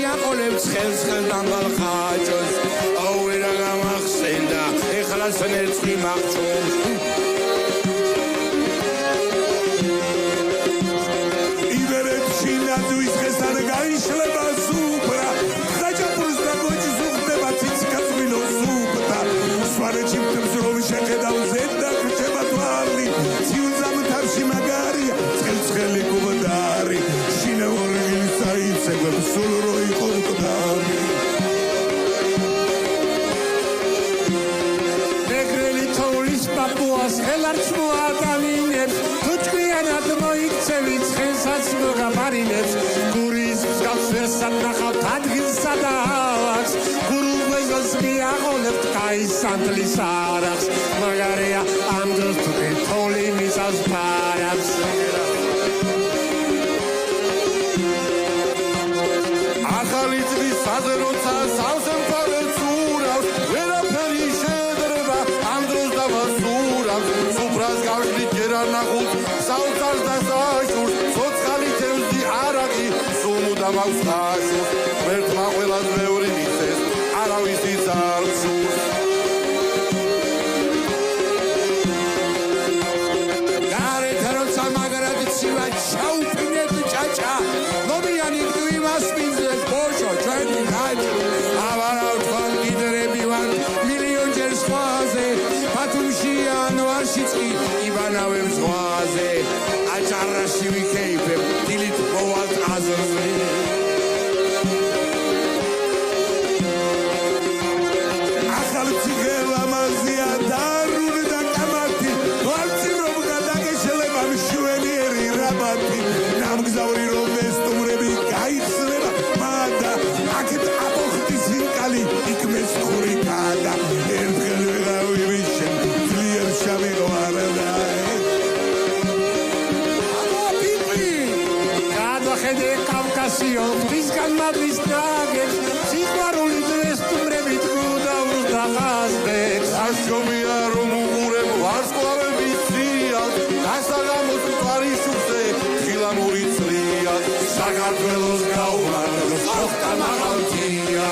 მიაყოლებს ხელს ხელდამბალ ხაჭოს აუერა გამახსენდა ეხლა სნერცხი მახჭობს იბერეთში ნაძვის ხესთან გაიშლება სუპრა ხაჭაპურს და გოჯის უხდება ციცკაცვილო სუპრა სვარეთში მთებს რომ შეხედავ ზედა გრჩება თვალი ციუზამთავში მაგარია ცხელი გუბდარი შინაური საიცებ სულ რო იყო მკვდარი მეგრელი თოვლის პაპუას ხელარც მოატანინებს თუ ჭკვიანად მოიქცევი ცხენსაც მოგაბარინებს გურის მსგავს ვერ სანახავთ ადგილსა და ავაც გურუღვეზოს მიაყოლებთ კაის სანთლის არახს მაგარია ამ დროს თუ თოვლი მისავს ფარავს ახალი წლის საზეროცა სამსემფარეს ურავს ვერაფერი შედრება ამ დროს დავასურავს სუფრას გავშლით ჯერ არ ნახულს საოცარს და საშურს ცოცხალი თევზი არაყი სულ მუდამავს ხაშურს ღმერთმა ყველას ბევრი მისცეს არავისის არ სურს გარეთ როცა მაგრად ცივა ჩაუფინეთ ჭაჭა ლობიანი გვიმას მიზეს ბოშო ჩვენი გაჭი ავარავ თქვენ კიდრები ვარ მილიონჯერ სხვაზე ბათუმში ანვარშიწყი იბანავებ ზღვაზე აჭარაში ვიქეიფებ დილით მოვალთ აზრზე ახალ ციგელა მაზია დარული და კამათი ვარცი რომ გადაგეშლება მშვენიერი რაბათი ნამგზავრი რომ ესტუმრები გაიცლება მადა აქეთ აპოხტის ვინკალი იქ მესხური გადა ერთხელ ვეღავი ვიშენ ძლიერ შამიღვარდა გადახედე კავკასიო ღვთისგან მადლის ნაგებს სიყვარული ესტუმრებით გუდავრდა ხაზბებს საშობია რომ უყურებ ვარსკვლავების ციას გასაღამოს მთვარის შუბზე ხილამური წრია საქართველოს გაუვარდა ხალხთა მაღალთია